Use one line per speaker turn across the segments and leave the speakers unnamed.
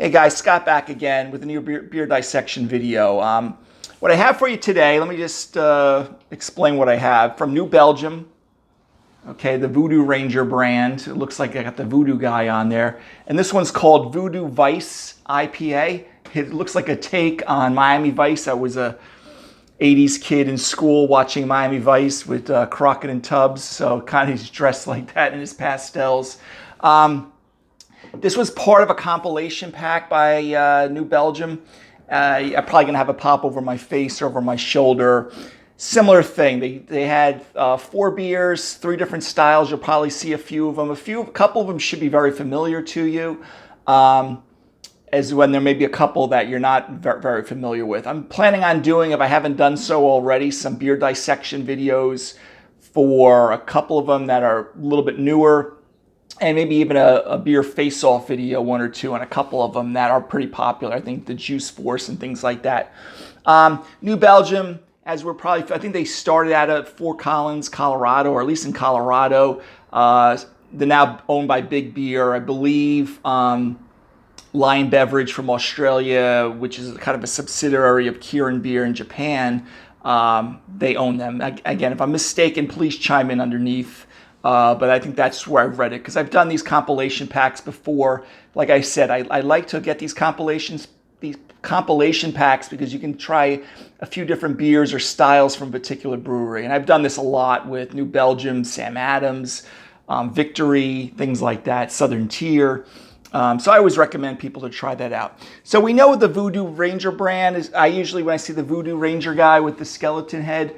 Hey guys, Scott back again with a new beer dissection video. What I have for you today, let me just explain what I have from New Belgium. Okay, the Voodoo Ranger brand. It looks like I got the Voodoo guy on there. And this one's called Voodoo Vice IPA. It looks like a take on Miami Vice. I was a 80s kid in school watching Miami Vice with Crockett and Tubbs, so kind of he's dressed like that in his pastels. This was part of a compilation pack by New Belgium. I'm probably going to have a pop over my face or over my shoulder. Similar thing. They had 4 beers, 3 different styles. You'll probably see a few of them. A couple of them should be very familiar to you, as when there may be a couple that you're not very familiar with. I'm planning on doing, if I haven't done so already, some beer dissection videos for a couple of them that are a little bit newer, and maybe even a beer face-off video, 1 or 2, on a couple of them that are pretty popular. I think the Juice Force and things like that. New Belgium, as we're probably, I think they started out at Fort Collins, Colorado, or at least in Colorado. They're now owned by Big Beer, I believe. Lion Beverage from Australia, which is kind of a subsidiary of Kirin Beer in Japan. They own them. Again, if I'm mistaken, please chime in underneath. But I think that's where I've read it, because I've done these compilation packs before. Like I said, I like to get these compilation packs because you can try a few different beers or styles from a particular brewery. And I've done this a lot with New Belgium, Sam Adams, Victory, things like that, Southern Tier. So I always recommend people to try that out. So we know the Voodoo Ranger brand is, when I see the Voodoo Ranger guy with the skeleton head,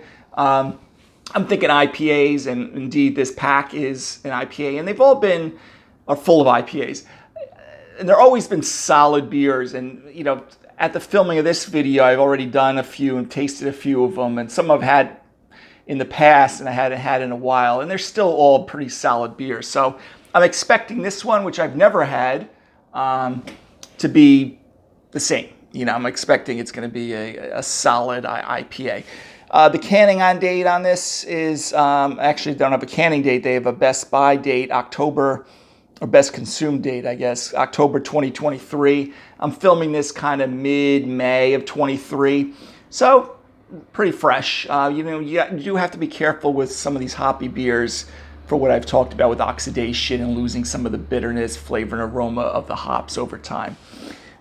I'm thinking IPAs, and indeed this pack is an IPA, and they've all been full of IPAs. And they've always been solid beers, and you know, at the filming of this video, I've already done a few and tasted a few of them, and some I've had in the past and I hadn't had in a while, and they're still all pretty solid beers. So I'm expecting this one, which I've never had, to be the same. You know, I'm expecting it's going to be a solid IPA. The canning on date on this is, actually they don't have a canning date. They have a best buy date, October, or best consumed date, I guess, October 2023. I'm filming this kind of mid-May of 23. So pretty fresh. You know, you do have to be careful with some of these hoppy beers for what I've talked about with oxidation and losing some of the bitterness, flavor, and aroma of the hops over time.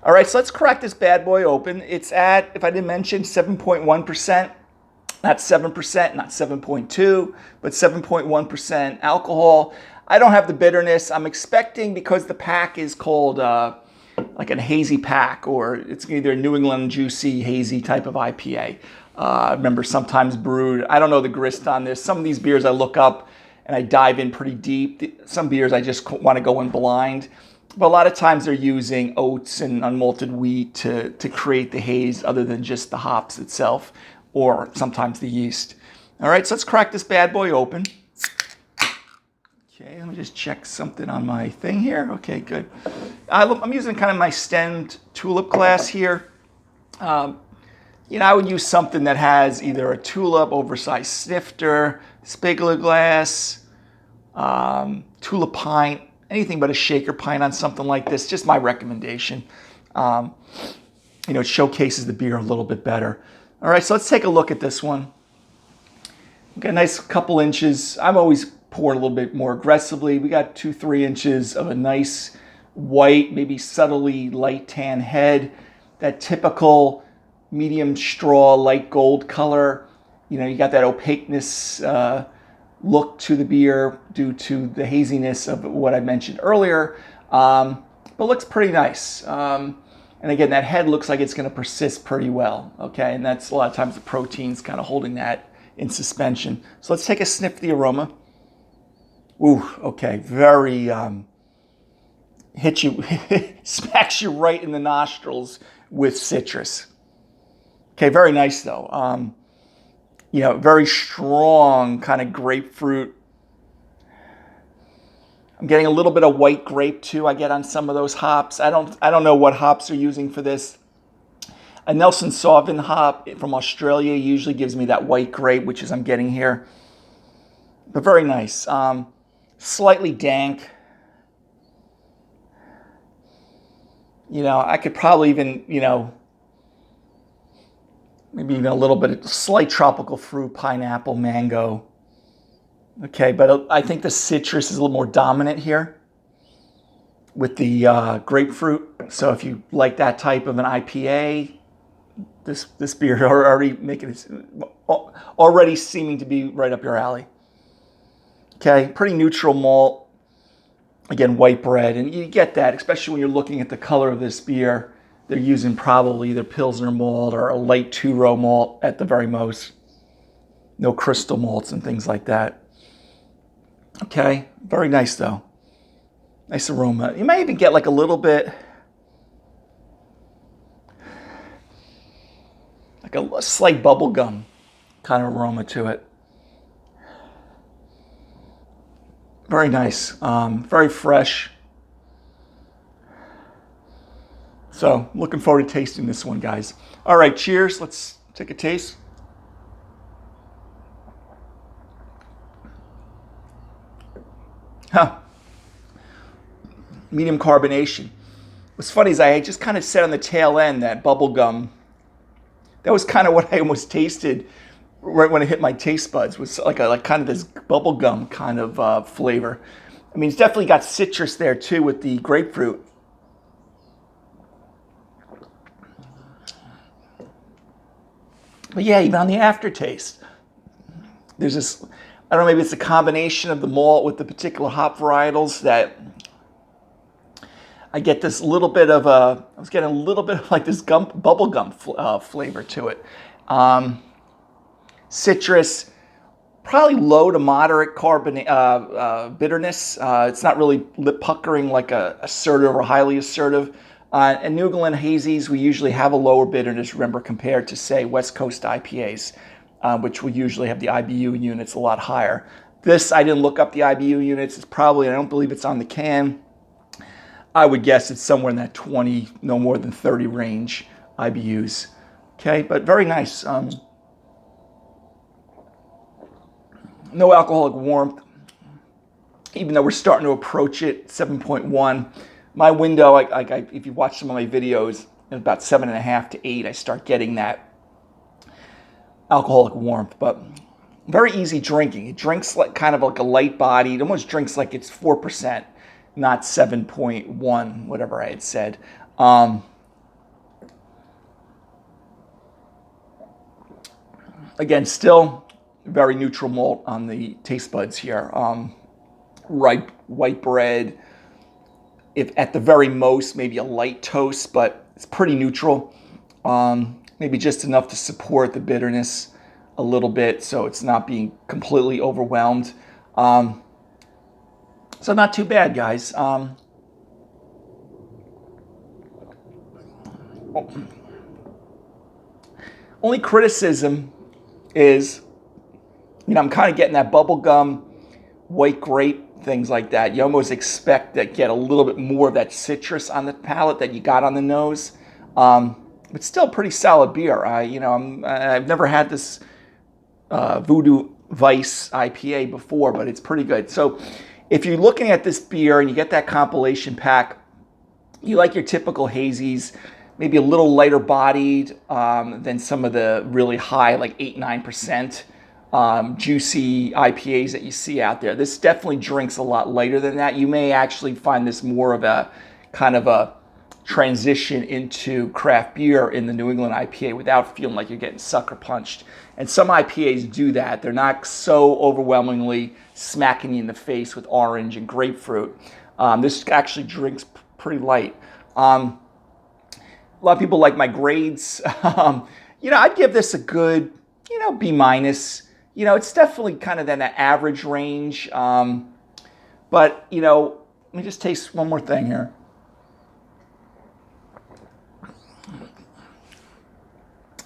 All right, so let's crack this bad boy open. It's at, if I didn't mention, 7.1%. Not 7%, not 7.2, but 7.1% alcohol. I don't have the bitterness. I'm expecting, because the pack is called like a hazy pack, or it's either a New England juicy hazy type of IPA. I remember sometimes brewed. I don't know the grist on this. Some of these beers I look up and I dive in pretty deep. Some beers I just want to go in blind. But a lot of times they're using oats and unmalted wheat to create the haze, other than just the hops itself, or sometimes the yeast. All right, so let's crack this bad boy open. Okay, let me just check something on my thing here. Okay, good. I'm using kind of my stemmed tulip glass here. You know, I would use something that has either a tulip, oversized snifter, Spiegler glass, tulip pint, anything but a shaker pint on something like this. Just my recommendation. You know, it showcases the beer a little bit better. All right, so let's take a look at this one. We've got a nice couple inches. I'm always pouring a little bit more aggressively. We got 2-3 inches of a nice white, maybe subtly light tan head. That typical medium straw, light gold color. You know, you got that opaqueness look to the beer due to the haziness of what I mentioned earlier. But looks pretty nice. And again, that head looks like it's going to persist pretty well, okay? And that's a lot of times the protein's kind of holding that in suspension. So let's take a sniff of the aroma. Ooh, okay, very, hits you, smacks you right in the nostrils with citrus. Okay, very nice though. You know, very strong kind of grapefruit. I'm getting a little bit of white grape too. I get on some of those hops. I don't know what hops they're using for this. A Nelson Sauvin hop from Australia usually gives me that white grape, which is I'm getting here. But very nice. Slightly dank. I could probably even, maybe even a little bit of slight tropical fruit, pineapple, mango. Okay, but I think the citrus is a little more dominant here with the grapefruit. So if you like that type of an IPA, this beer already seeming to be right up your alley. Okay, pretty neutral malt. Again, white bread, and you get that, especially when you're looking at the color of this beer. They're using probably either Pilsner malt or a light two-row malt at the very most. No crystal malts and things like that. Okay, very nice though. Nice aroma. You might even get like a little bit, like a slight bubblegum kind of aroma to it. Very nice, very fresh. So looking forward to tasting this one, guys. All right, cheers. Let's take a taste. Huh. Medium carbonation. What's funny is I just kind of said on the tail end that bubblegum, that was kind of what I almost tasted right when it hit my taste buds, was like kind of this bubblegum kind of flavor. I mean, it's definitely got citrus there too with the grapefruit. But yeah, even on the aftertaste, there's this, I don't know, maybe it's a combination of the malt with the particular hop varietals that I get this little bit of I was getting a little bit of like this bubblegum flavor to it. Citrus, probably low to moderate bitterness. It's not really lip puckering like a assertive or highly assertive. And New England hazies, we usually have a lower bitterness, remember, compared to, say, West Coast IPAs, which would usually have the IBU units a lot higher. This, I didn't look up the IBU units. It's probably, I don't believe it's on the can. I would guess it's somewhere in that 20, no more than 30 range IBUs. Okay, but very nice. No alcoholic warmth, even though we're starting to approach it, 7.1. My window, if you watch some of my videos, at about 7.5 to 8, I start getting that alcoholic warmth. But very easy drinking. It drinks like kind of like a light body. It almost drinks like it's 4%, not 7.1, whatever I had said. Again, still very neutral malt on the taste buds here. Ripe white bread. If at the very most, maybe a light toast, but it's pretty neutral. Maybe just enough to support the bitterness a little bit, so it's not being completely overwhelmed. So not too bad, guys. Only criticism is, I'm kind of getting that bubblegum, white grape, things like that. You almost expect to get a little bit more of that citrus on the palate that you got on the nose. But still pretty solid beer. I've never had this Voodoo Vice IPA before, but it's pretty good. So if you're looking at this beer and you get that compilation pack, you like your typical hazies, maybe a little lighter bodied than some of the really high, like 8-9%. Juicy IPAs that you see out there. This definitely drinks a lot lighter than that. You may actually find this more of a kind of a transition into craft beer in the New England IPA without feeling like you're getting sucker punched. And some IPAs do that. They're not so overwhelmingly smacking you in the face with orange and grapefruit. This actually drinks pretty light. A lot of people like my grades. I'd give this a good, B minus. It's definitely kind of in that average range. But, let me just taste one more thing here.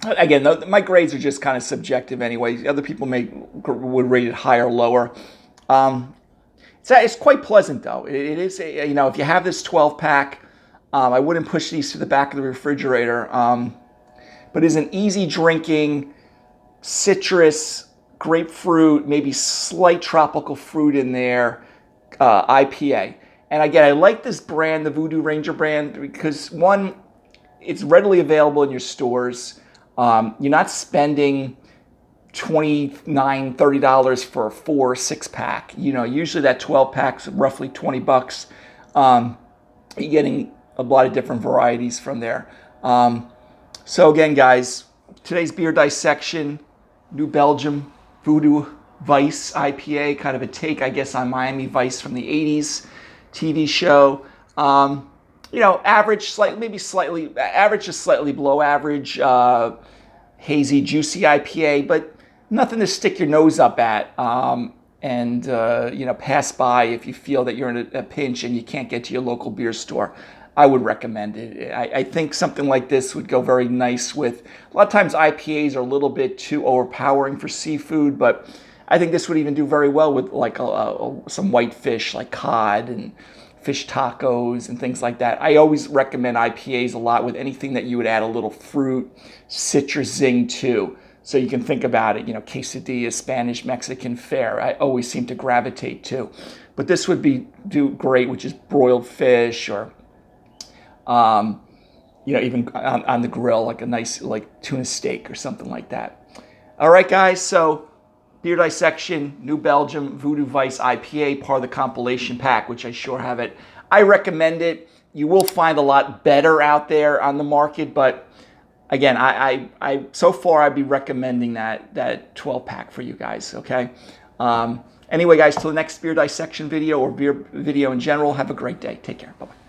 Again, my grades are just kind of subjective anyway. Other people would rate it higher or lower. It's quite pleasant, though. It is, if you have this 12-pack, I wouldn't push these to the back of the refrigerator. But it's an easy drinking, citrus, grapefruit, maybe slight tropical fruit in there, IPA. And again, I like this brand, the Voodoo Ranger brand, because one, it's readily available in your stores. You're not spending $29, $30 for a 4 or 6 pack. You know, usually that 12 pack's roughly $20. You're getting a lot of different varieties from there. So again, guys, today's beer dissection, New Belgium Voodoo Vice IPA, kind of a take, I guess, on Miami Vice from the 80s TV show. You know, average, average to slightly below average, hazy, juicy IPA, but nothing to stick your nose up at and you know, pass by if you feel that you're in a pinch and you can't get to your local beer store. I would recommend it. I think something like this would go very nice with, a lot of times IPAs are a little bit too overpowering for seafood, but I think this would even do very well with like some white fish like cod and fish tacos and things like that. I always recommend IPAs a lot with anything that you would add a little fruit, citrus zing to. So you can think about it, you know, quesadilla, Spanish, Mexican fare. I always seem to gravitate to. But this would do great with just broiled fish or, you know, even on the grill, like a nice like tuna steak or something like that. All right, guys, so beer dissection, New Belgium Voodoo Vice IPA, part of the compilation pack, which I sure have it. I recommend it. You will find a lot better out there on the market, but again, I so far I'd be recommending that 12 pack for you guys. Okay. Anyway, guys, till the next beer dissection video or beer video in general, have a great day. Take care. Bye bye.